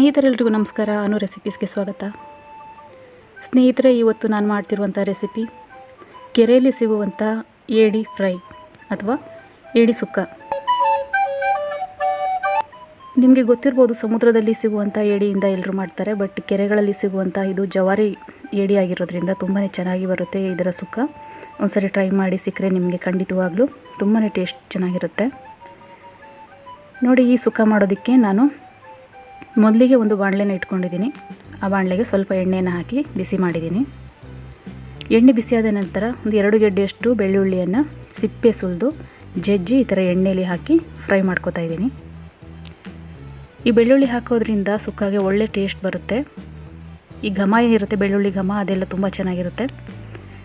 ಸ್ನೇಹಿತರೆಲ್ಲರಿಗೂ ನಮಸ್ಕಾರ. ಅನು ರೆಸಿಪೀಸ್ಗೆ ಸ್ವಾಗತ. ಸ್ನೇಹಿತರೆ, ಇವತ್ತು ನಾನು ಮಾಡ್ತಿರುವಂಥ ರೆಸಿಪಿ ಕೆರೆಯಲ್ಲಿ ಸಿಗುವಂಥ ಏಡಿ ಫ್ರೈ ಅಥವಾ ಏಡಿ ಸುಕ್ಕ. ನಿಮಗೆ ಗೊತ್ತಿರ್ಬೋದು, ಸಮುದ್ರದಲ್ಲಿ ಸಿಗುವಂಥ ಏಡಿಯಿಂದ ಎಲ್ಲರೂ ಮಾಡ್ತಾರೆ, ಬಟ್ ಕೆರೆಗಳಲ್ಲಿ ಸಿಗುವಂಥ ಇದು ಜವಾರಿ ಏಡಿ ಆಗಿರೋದ್ರಿಂದ ತುಂಬಾ ಚೆನ್ನಾಗಿ ಬರುತ್ತೆ ಇದರ ಸುಕ್ಕ. ಒಂದ್ಸರಿ ಟ್ರೈ ಮಾಡಿ, ಸಿಕ್ಕರೆ ನಿಮಗೆ ಖಂಡಿತವಾಗ್ಲೂ ತುಂಬಾ ಟೇಸ್ಟ್ ಚೆನ್ನಾಗಿರುತ್ತೆ. ನೋಡಿ, ಈ ಸುಕ್ಕ ಮಾಡೋದಕ್ಕೆ ನಾನು ಮೊದಲಿಗೆ ಒಂದು ಬಾಣಲೆನ ಇಟ್ಕೊಂಡಿದ್ದೀನಿ. ಆ ಬಾಣಲೆಗೆ ಸ್ವಲ್ಪ ಎಣ್ಣೆನ ಹಾಕಿ ಬಿಸಿ ಮಾಡಿದ್ದೀನಿ. ಎಣ್ಣೆ ಬಿಸಿಯಾದ ನಂತರ ಒಂದು 2 ಗೆಡ್ಡೆಯಷ್ಟು ಬೆಳ್ಳುಳ್ಳಿಯನ್ನು ಸಿಪ್ಪೆ ಸುಲಿದು ಜಜ್ಜಿ ಈ ಥರ ಎಣ್ಣೆಯಲ್ಲಿ ಹಾಕಿ ಫ್ರೈ ಮಾಡ್ಕೊತಾ ಇದ್ದೀನಿ. ಈ ಬೆಳ್ಳುಳ್ಳಿ ಹಾಕೋದ್ರಿಂದ ಸುಕ್ಕಾಗೆ ಒಳ್ಳೆ ಟೇಸ್ಟ್ ಬರುತ್ತೆ. ಈ ಘಮ ಏನಿರುತ್ತೆ, ಬೆಳ್ಳುಳ್ಳಿ ಘಮ, ಅದೆಲ್ಲ ತುಂಬ ಚೆನ್ನಾಗಿರುತ್ತೆ.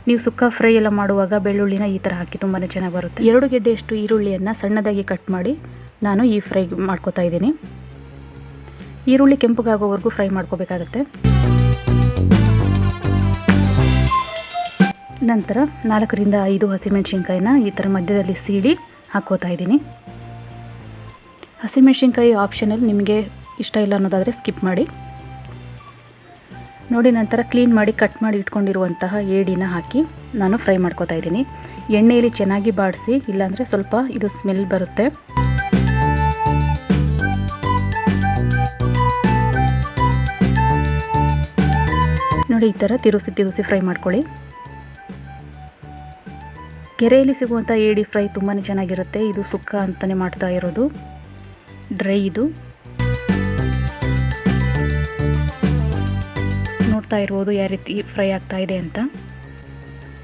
ನೀವು ಸುಕ್ಕ ಫ್ರೈ ಎಲ್ಲ ಮಾಡುವಾಗ ಬೆಳ್ಳುಳ್ಳಿನ ಈ ಥರ ಹಾಕಿ ತುಂಬಾ ಚೆನ್ನಾಗಿ ಬರುತ್ತೆ. 2 ಗೆಡ್ಡೆಯಷ್ಟು ಈರುಳ್ಳಿಯನ್ನು ಸಣ್ಣದಾಗಿ ಕಟ್ ಮಾಡಿ ನಾನು ಈ ಫ್ರೈ ಮಾಡ್ಕೊತಾ ಇದ್ದೀನಿ. ಈರುಳ್ಳಿ ಕೆಂಪಗಾಗೋವರೆಗೂ ಫ್ರೈ ಮಾಡ್ಕೋಬೇಕಾಗತ್ತೆ. ನಂತರ 4 ರಿಂದ 5 ಹಸಿಮೆಣಸಿನ್ಕಾಯಿನ ಈ ಥರ ಮಧ್ಯದಲ್ಲಿ ಸೀಳಿ ಹಾಕೋತಾ ಇದ್ದೀನಿ. ಹಸಿಮೆಣಸಿನ್ಕಾಯಿ ಆಪ್ಷನಲ್, ನಿಮಗೆ ಇಷ್ಟ ಇಲ್ಲ ಅನ್ನೋದಾದರೆ ಸ್ಕಿಪ್ ಮಾಡಿ. ನೋಡಿ, ನಂತರ ಕ್ಲೀನ್ ಮಾಡಿ ಕಟ್ ಮಾಡಿ ಇಟ್ಕೊಂಡಿರುವಂತಹ ಏಡಿನ ಹಾಕಿ ನಾನು ಫ್ರೈ ಮಾಡ್ಕೋತಾ ಇದ್ದೀನಿ. ಎಣ್ಣೆಯಲ್ಲಿ ಚೆನ್ನಾಗಿ ಬಾಡಿಸಿ, ಇಲ್ಲಾಂದರೆ ಸ್ವಲ್ಪ ಇದು ಸ್ಮೆಲ್ ಬರುತ್ತೆ. ನೋಡಿ, ಈ ಥರ ತಿರುಸಿ ಫ್ರೈ ಮಾಡ್ಕೊಳ್ಳಿ. ಕೆರೆಯಲ್ಲಿ ಸಿಗುವಂಥ ಏಡಿ ಫ್ರೈ ತುಂಬಾ ಚೆನ್ನಾಗಿರುತ್ತೆ. ಇದು ಸುಕ್ಕ ಅಂತಲೇ ಮಾಡ್ತಾ ಇರೋದು, ಡ್ರೈ. ಇದು ನೋಡ್ತಾ ಇರ್ಬೋದು ಯಾವ ರೀತಿ ಫ್ರೈ ಆಗ್ತಾ ಇದೆ ಅಂತ.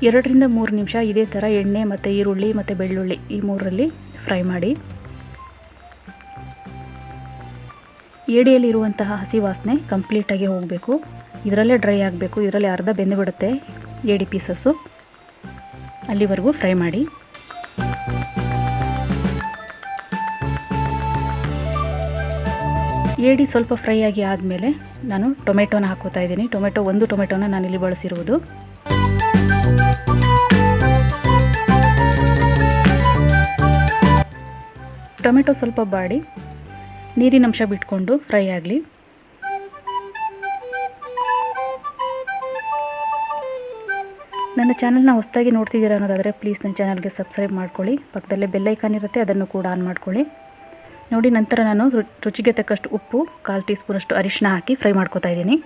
2 ರಿಂದ 3 ನಿಮಿಷ ಇದೇ ಥರ ಎಣ್ಣೆ ಮತ್ತು ಈರುಳ್ಳಿ ಮತ್ತು ಬೆಳ್ಳುಳ್ಳಿ ಈ 3ರಲ್ಲಿ ಫ್ರೈ ಮಾಡಿ. ಏಡಿಯಲ್ಲಿರುವಂತಹ ಹಸಿ ವಾಸನೆ ಕಂಪ್ಲೀಟಾಗಿ ಹೋಗಬೇಕು. ಇದರಲ್ಲೇ ಡ್ರೈ ಆಗಬೇಕು. ಇದರಲ್ಲಿ ಅರ್ಧ ಬೆಂದು ಬಿಡುತ್ತೆ ಏಡಿ ಪೀಸಸ್ಸು, ಅಲ್ಲಿವರೆಗೂ ಫ್ರೈ ಮಾಡಿ. ಏಡಿ ಸ್ವಲ್ಪ ಫ್ರೈ ಆಗಿ ಆದಮೇಲೆ ನಾನು ಟೊಮೆಟೊನ ಹಾಕೋತಾ ಇದ್ದೀನಿ. ಒಂದು ಟೊಮೆಟೊನ ನಾನಿಲ್ಲಿ ಬಳಸಿರುವುದು. ಟೊಮೆಟೊ ಸ್ವಲ್ಪ ಬಾಡಿ ನೀರಿನಂಶ ಬಿಟ್ಕೊಂಡು ಫ್ರೈ ಆಗಲಿ. ನನ್ನ ಚಾನಲ್ನ ಹೊಸದಾಗಿ ನೋಡ್ತಿದ್ದೀರಾ ಅನ್ನೋದಾದರೆ ಪ್ಲೀಸ್ ನನ್ನ ಚಾನಲ್ಗೆ ಸಬ್ಸ್ಕ್ರೈಬ್ ಮಾಡ್ಕೊಳ್ಳಿ. ಪಕ್ಕದಲ್ಲೇ ಬೆಲ್ ಐಕಾನ್ ಇರುತ್ತೆ, ಅದನ್ನು ಕೂಡ ಆನ್ ಮಾಡ್ಕೊಳ್ಳಿ. ನೋಡಿ, ನಂತರ ನಾನು ರುಚಿಗೆ ತಕ್ಕಷ್ಟು ಉಪ್ಪು, 1/4 ಟೀ ಸ್ಪೂನಷ್ಟು ಅರಿಶಿನ ಹಾಕಿ ಫ್ರೈ ಮಾಡ್ಕೊತಾ ಇದ್ದೀನಿ.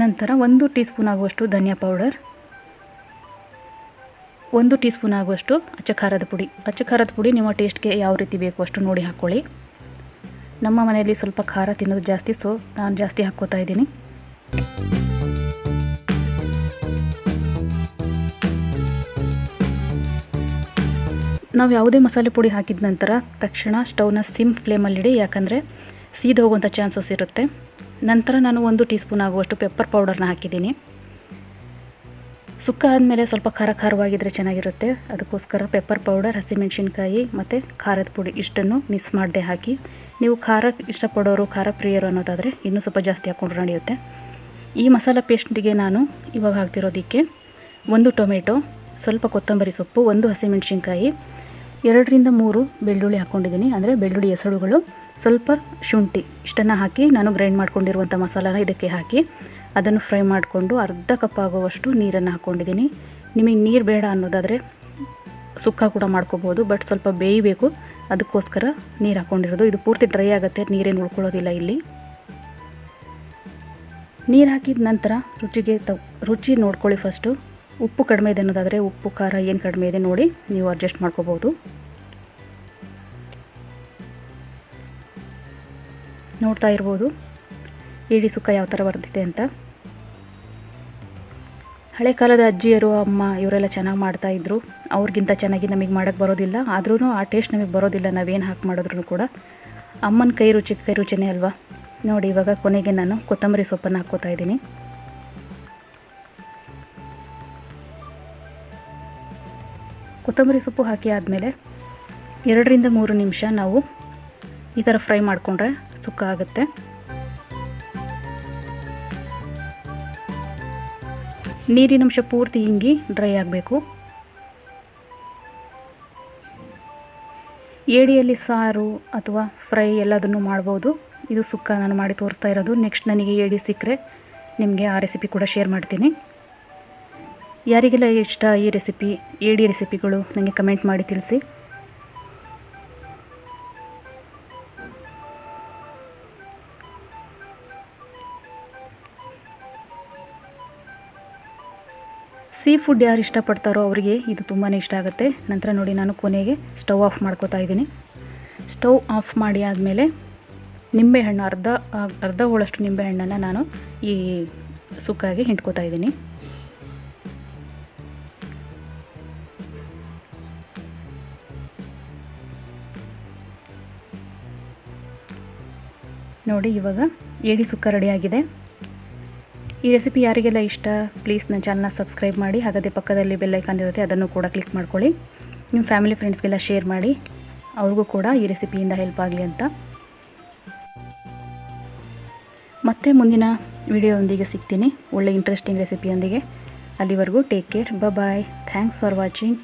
ನಂತರ 1 ಟೀ ಸ್ಪೂನ್ ಆಗುವಷ್ಟು ಧನಿಯಾ ಪೌಡರ್, 1 ಟೀ ಸ್ಪೂನ್ ಆಗುವಷ್ಟು ಅಚ್ಚ ಖಾರದ ಪುಡಿ ನಿಮ್ಮ ಟೇಸ್ಟ್ಗೆ ಯಾವ ರೀತಿ ಬೇಕು ಅಷ್ಟು ನೋಡಿ ಹಾಕ್ಕೊಳ್ಳಿ. ನಮ್ಮ ಮನೆಯಲ್ಲಿ ಸ್ವಲ್ಪ ಖಾರ ತಿನ್ನೋದು ಜಾಸ್ತಿ, ಸೊ ನಾನು ಜಾಸ್ತಿ ಹಾಕ್ಕೋತಾ ಇದ್ದೀನಿ. ನಾವು ಯಾವುದೇ ಮಸಾಲೆ ಪುಡಿ ಹಾಕಿದ ನಂತರ ತಕ್ಷಣ ಸ್ಟವ್ನ ಸಿಮ್ ಫ್ಲೇಮಲ್ಲಿಡಿ, ಯಾಕಂದರೆ ಸೀದು ಹೋಗುವಂಥ ಚಾನ್ಸಸ್ ಇರುತ್ತೆ. ನಂತರ ನಾನು 1 ಟೀ ಸ್ಪೂನ್ ಆಗುವಷ್ಟು ಪೆಪ್ಪರ್ ಪೌಡರ್ನ ಹಾಕಿದ್ದೀನಿ. ಸುಕ್ಕ ಆದಮೇಲೆ ಸ್ವಲ್ಪ ಖಾರವಾಗಿದ್ದರೆ ಚೆನ್ನಾಗಿರುತ್ತೆ, ಅದಕ್ಕೋಸ್ಕರ ಪೆಪ್ಪರ್ ಪೌಡರ್, ಹಸಿಮೆಣಸಿನ್ಕಾಯಿ ಮತ್ತು ಖಾರದ ಪುಡಿ ಇಷ್ಟನ್ನು ಮಿಕ್ಸ್ ಮಾಡದೆ ಹಾಕಿ. ನೀವು ಖಾರ ಇಷ್ಟಪಡೋರು, ಖಾರ ಪ್ರಿಯರು ಅನ್ನೋದಾದರೆ ಇನ್ನೂ ಸ್ವಲ್ಪ ಜಾಸ್ತಿ ಹಾಕ್ಕೊಂಡ್ರೆ ನಡೆಯುತ್ತೆ. ಈ ಮಸಾಲ ಪೇಸ್ಟಿಗೆ ನಾನು ಇವಾಗ ಹಾಕ್ತಿರೋದಕ್ಕೆ 1 ಟೊಮೆಟೊ, ಸ್ವಲ್ಪ ಕೊತ್ತಂಬರಿ ಸೊಪ್ಪು, 1 ಹಸಿಮೆಣಸಿನ್ಕಾಯಿ, 2 ರಿಂದ 3 ಬೆಳ್ಳುಳ್ಳಿ ಹಾಕ್ಕೊಂಡಿದ್ದೀನಿ, ಅಂದರೆ ಬೆಳ್ಳುಳ್ಳಿ ಎಸಳುಗಳು, ಸ್ವಲ್ಪ ಶುಂಠಿ, ಇಷ್ಟನ್ನು ಹಾಕಿ ನಾನು ಗ್ರೈಂಡ್ ಮಾಡ್ಕೊಂಡಿರುವಂಥ ಮಸಾಲಾನ ಇದಕ್ಕೆ ಹಾಕಿ ಅದನ್ನು ಫ್ರೈ ಮಾಡಿಕೊಂಡು ಅರ್ಧ ಕಪ್ ಆಗುವಷ್ಟು ನೀರನ್ನು ಹಾಕ್ಕೊಂಡಿದ್ದೀನಿ. ನಿಮಗೆ ನೀರು ಬೇಡ ಅನ್ನೋದಾದರೆ ಸುಕ್ಕ ಕೂಡ ಮಾಡ್ಕೋಬೋದು, ಬಟ್ ಸ್ವಲ್ಪ ಬೇಯಬೇಕು, ಅದಕ್ಕೋಸ್ಕರ ನೀರು ಹಾಕ್ಕೊಂಡಿರೋದು. ಇದು ಪೂರ್ತಿ ಡ್ರೈ ಆಗುತ್ತೆ, ನೀರೇನು ಉಳ್ಕೊಳ್ಳೋದಿಲ್ಲ ಇಲ್ಲಿ. ನೀರು ಹಾಕಿದ ನಂತರ ರುಚಿ ನೋಡ್ಕೊಳ್ಳಿ. ಫಸ್ಟು ಉಪ್ಪು ಕಡಿಮೆ ಇದೆ ಅನ್ನೋದಾದರೆ ಉಪ್ಪು ಖಾರ ಏನು ಕಡಿಮೆ ಇದೆ ನೋಡಿ ನೀವು ಅಡ್ಜಸ್ಟ್ ಮಾಡ್ಕೋಬೋದು. ನೋಡ್ತಾ ಇರ್ಬೋದು ಏಡಿ ಸುಕ್ಕ ಯಾವ ಥರ ಬರ್ತಿದೆ ಅಂತ. ಹಳೆ ಕಾಲದ ಅಜ್ಜಿಯರು, ಅಮ್ಮ ಇವರೆಲ್ಲ ಚೆನ್ನಾಗಿ ಮಾಡ್ತಾಯಿದ್ರು. ಅವ್ರಿಗಿಂತ ಚೆನ್ನಾಗಿ ನಮಗೆ ಮಾಡೋಕ್ಕೆ ಬರೋದಿಲ್ಲ, ಆದ್ರೂ ಆ ಟೇಸ್ಟ್ ನಮಗೆ ಬರೋದಿಲ್ಲ ನಾವೇನು ಹಾಕಿ ಮಾಡಿದ್ರು ಕೂಡ. ಅಮ್ಮನ ಕೈ ರುಚಿನೇ ಅಲ್ವಾ. ನೋಡಿ, ಇವಾಗ ಕೊನೆಗೆ ನಾನು ಕೊತ್ತಂಬರಿ ಸೊಪ್ಪನ್ನು ಹಾಕ್ಕೋತಾ ಇದ್ದೀನಿ. ಕೊತ್ತಂಬರಿ ಸೊಪ್ಪು ಹಾಕಿ ಆದಮೇಲೆ 2 ರಿಂದ 3 ನಿಮಿಷ ನಾವು ಈ ಥರ ಫ್ರೈ ಮಾಡಿಕೊಂಡ್ರೆ ಸುಕ್ಕ ಆಗುತ್ತೆ. ನೀರಿನಂಶ ಪೂರ್ತಿ ಇಂಗಿ ಡ್ರೈ ಆಗಬೇಕು. ಏಡಿಯಲ್ಲಿ ಸಾರು ಅಥವಾ ಫ್ರೈ ಎಲ್ಲದನ್ನು ಮಾಡ್ಬೋದು. ಇದು ಸುಕ್ಕ ನಾನು ಮಾಡಿ ತೋರಿಸ್ತಾ ಇರೋದು. ನೆಕ್ಸ್ಟ್ ನನಗೆ ಏಡಿ ಸಿಕ್ಕರೆ ನಿಮಗೆ ಆ ರೆಸಿಪಿ ಕೂಡ ಶೇರ್ ಮಾಡ್ತೀನಿ. ಯಾರಿಗೆಲ್ಲ ಇಷ್ಟ ಈ ರೆಸಿಪಿ, ಏಡಿ ರೆಸಿಪಿಗಳು ನನಗೆ ಕಮೆಂಟ್ ಮಾಡಿ ತಿಳಿಸಿ. ಸೀ ಫುಡ್ ಯಾರು ಇಷ್ಟಪಡ್ತಾರೋ ಅವರಿಗೆ ಇದು ತುಂಬಾ ಇಷ್ಟ ಆಗುತ್ತೆ. ನಂತರ ನೋಡಿ ನಾನು ಕೊನೆಗೆ ಸ್ಟವ್ ಆಫ್ ಮಾಡ್ಕೋತಾ ಇದ್ದೀನಿ. ಸ್ಟವ್ ಆಫ್ ಮಾಡಿ ಆದಮೇಲೆ ನಿಂಬೆಹಣ್ಣು ಅರ್ಧ ಹೋಳಷ್ಟು ನಿಂಬೆಹಣ್ಣನ್ನು ನಾನು ಈ ಸುಕ್ಕಾಗೆ ಹಿಂಡ್ಕೋತಾ ಇದ್ದೀನಿ. ನೋಡಿ ಇವಾಗ ಏಡಿ ಸುಕ್ಕ ರೆಡಿಯಾಗಿದೆ. ಈ ರೆಸಿಪಿ ಯಾರಿಗೆಲ್ಲ ಇಷ್ಟ ಪ್ಲೀಸ್ ನನ್ನ ಚಾನಲ್ನ ಸಬ್ಸ್ಕ್ರೈಬ್ ಮಾಡಿ. ಹಾಗಾದರೆ ಪಕ್ಕದಲ್ಲಿ ಬೆಲ್ ಐಕಾನ್ ಇರುತ್ತೆ, ಅದನ್ನು ಕೂಡ ಕ್ಲಿಕ್ ಮಾಡ್ಕೊಳ್ಳಿ. ನಿಮ್ಮ ಫ್ಯಾಮಿಲಿ ಫ್ರೆಂಡ್ಸ್ಗೆಲ್ಲ ಶೇರ್ ಮಾಡಿ, ಅವ್ರಿಗೂ ಕೂಡ ಈ ರೆಸಿಪಿಯಿಂದ ಹೆಲ್ಪ್ ಆಗಲಿ ಅಂತ. ಮತ್ತೆ ಮುಂದಿನ ವಿಡಿಯೋದೊಂದಿಗೆ ಸಿಗ್ತೀನಿ, ಒಳ್ಳೆ ಇಂಟ್ರೆಸ್ಟಿಂಗ್ ರೆಸಿಪಿಯೊಂದಿಗೆ. ಅಲ್ಲಿವರೆಗೂ take care, bye. Thanks for watching.